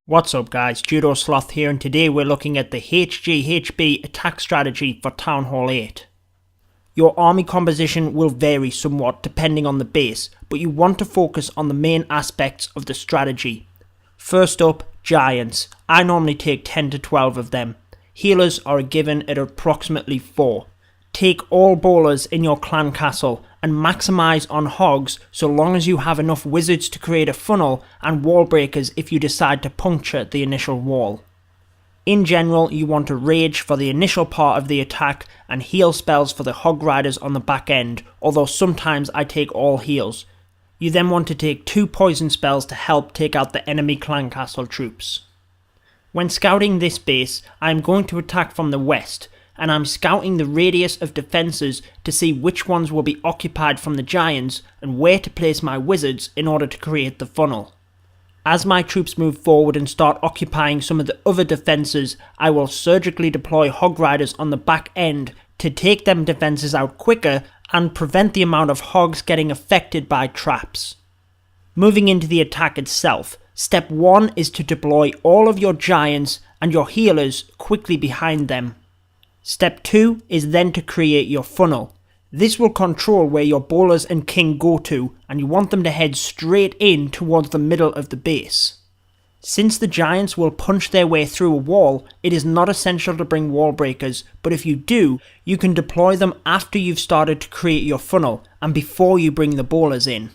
What's up guys, Judo Sloth here, and today we're looking at the HGHB attack strategy for Town Hall 8. Your army composition will vary somewhat depending on the base, but you want to focus on the main aspects of the strategy. First up, giants. I normally take 10 to 12 of them. Healers are a given at approximately 4. Take all bowlers in your clan castle and maximise on hogs so long as you have enough wizards to create a funnel and wall breakers if you decide to puncture the initial wall. In general, you want to rage for the initial part of the attack and heal spells for the Hog Riders on the back end, although sometimes I take all heals. You then want to take 2 poison spells to help take out the enemy clan castle troops. When scouting this base, I am going to attack from the west, and I'm scouting the radius of defences to see which ones will be occupied from the giants and where to place my wizards in order to create the funnel. As my troops move forward and start occupying some of the other defences, I will surgically deploy Hog Riders on the back end to take them defences out quicker and prevent the amount of hogs getting affected by traps. Moving into the attack itself, step 1 is to deploy all of your giants and your healers quickly behind them. Step 2 is then to create your funnel. This will control where your bowlers and king go to, and you want them to head straight in towards the middle of the base. Since the giants will punch their way through a wall, it is not essential to bring wall breakers, but if you do, you can deploy them after you've started to create your funnel and before you bring the bowlers in.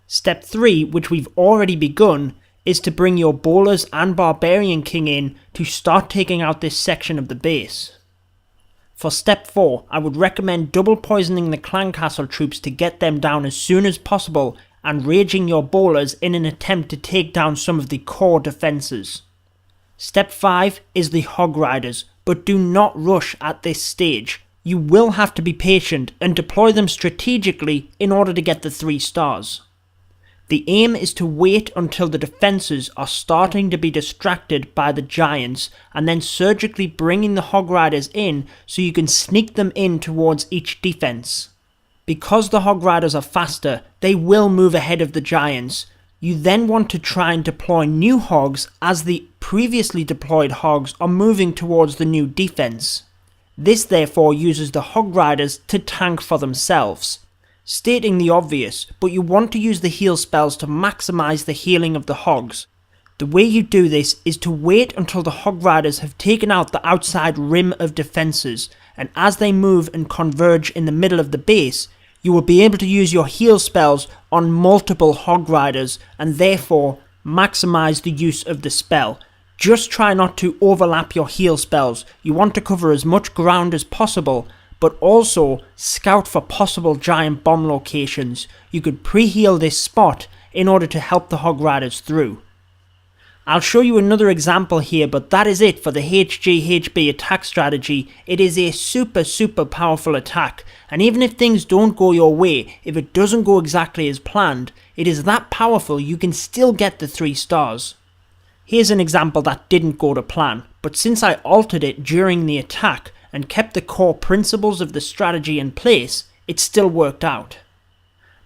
Step 3, which we've already begun, is to bring your bowlers and Barbarian King in to start taking out this section of the base. For step 4, I would recommend double poisoning the clan castle troops to get them down as soon as possible and raging your bowlers in an attempt to take down some of the core defences. Step 5 is the Hog Riders, but do not rush at this stage. You will have to be patient and deploy them strategically in order to get the 3 stars. The aim is to wait until the defences are starting to be distracted by the giants and then surgically bringing the Hog Riders in so you can sneak them in towards each defence. Because the Hog Riders are faster, they will move ahead of the giants. You then want to try and deploy new hogs as the previously deployed hogs are moving towards the new defence. This therefore uses the Hog Riders to tank for themselves. Stating the obvious, but you want to use the heal spells to maximise the healing of the hogs. The way you do this is to wait until the Hog Riders have taken out the outside rim of defences, and as they move and converge in the middle of the base, you will be able to use your heal spells on multiple Hog Riders and therefore maximise the use of the spell. Just try not to overlap your heal spells. You want to cover as much ground as possible, but also scout for possible giant bomb locations. You could pre-heal this spot in order to help the Hog Riders through. I'll show you another example here, but that is it for the HGHB attack strategy. It is a super powerful attack, and even if things don't go your way, if it doesn't go exactly as planned, it is that powerful you can still get the 3 stars. Here's an example that didn't go to plan, but since I altered it during the attack, and kept the core principles of the strategy in place, it still worked out.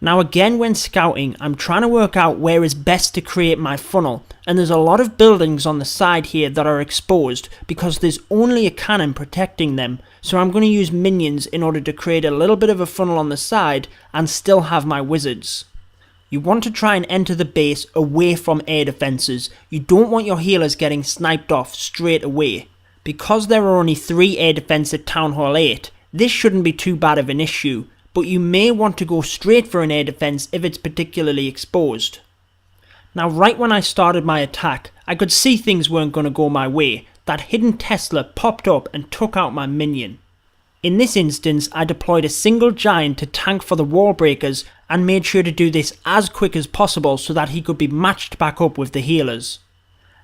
Now again, when scouting, I'm trying to work out where is best to create my funnel, and there's a lot of buildings on the side here that are exposed because there's only a cannon protecting them, so I'm going to use minions in order to create a little bit of a funnel on the side and still have my wizards. You want to try and enter the base away from air defences. You don't want your healers getting sniped off straight away. Because there are only 3 air defense at Town Hall 8, this shouldn't be too bad of an issue, but you may want to go straight for an air defense if it's particularly exposed. Now right when I started my attack, I could see things weren't going to go my way. That hidden Tesla popped up and took out my minion. In this instance, I deployed a single giant to tank for the wall breakers and made sure to do this as quick as possible so that he could be matched back up with the healers.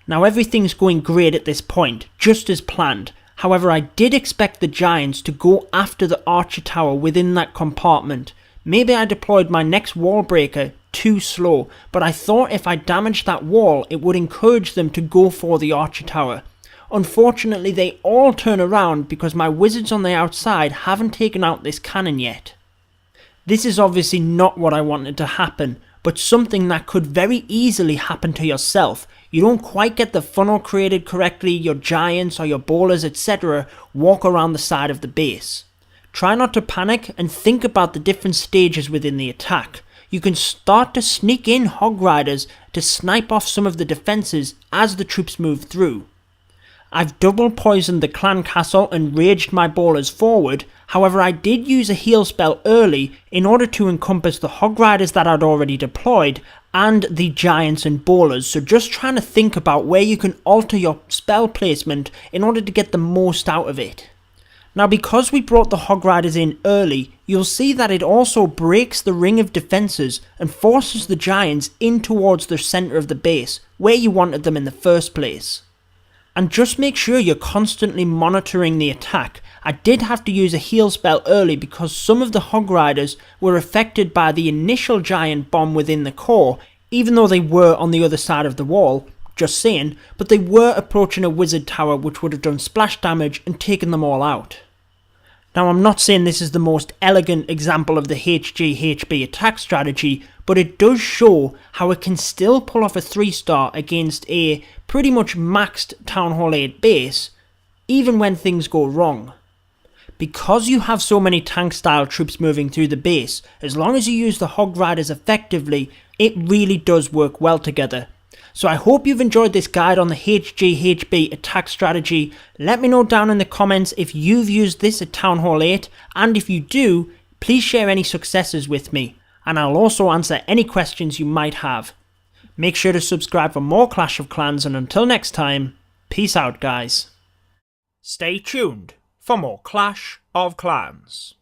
Now everything's going great at this point, just as planned. However, I did expect the giants to go after the archer tower within that compartment. Maybe I deployed my next wall breaker too slow, but I thought if I damaged that wall, it would encourage them to go for the archer tower. Unfortunately, they all turn around because my wizards on the outside haven't taken out this cannon yet. This is obviously not what I wanted to happen, but something that could very easily happen to yourself. You don't quite get the funnel created correctly, your giants or your bowlers etc. walk around the side of the base. Try not to panic and think about the different stages within the attack. You can start to sneak in Hog Riders to snipe off some of the defences as the troops move through. I've double poisoned the clan castle and raged my bowlers forward, however I did use a heal spell early in order to encompass the Hog Riders that I'd already deployed and the giants and bowlers, so just trying to think about where you can alter your spell placement in order to get the most out of it. Now because we brought the Hog Riders in early, you'll see that it also breaks the ring of defences and forces the giants in towards the centre of the base, where you wanted them in the first place. And just make sure you're constantly monitoring the attack. I did have to use a heal spell early because some of the Hog Riders were affected by the initial giant bomb within the core, even though they were on the other side of the wall, just saying, but they were approaching a wizard tower which would have done splash damage and taken them all out. Now I'm not saying this is the most elegant example of the HGHB attack strategy, but it does show how it can still pull off a 3-star against a pretty much maxed Town Hall 8 base, even when things go wrong. Because you have so many tank style troops moving through the base, as long as you use the Hog Riders effectively, it really does work well together. So I hope you've enjoyed this guide on the HGHB attack strategy. Let me know down in the comments if you've used this at Town Hall 8, and if you do, please share any successes with me, and I'll also answer any questions you might have. Make sure to subscribe for more Clash of Clans, and until next time, peace out guys. Stay tuned for more Clash of Clans.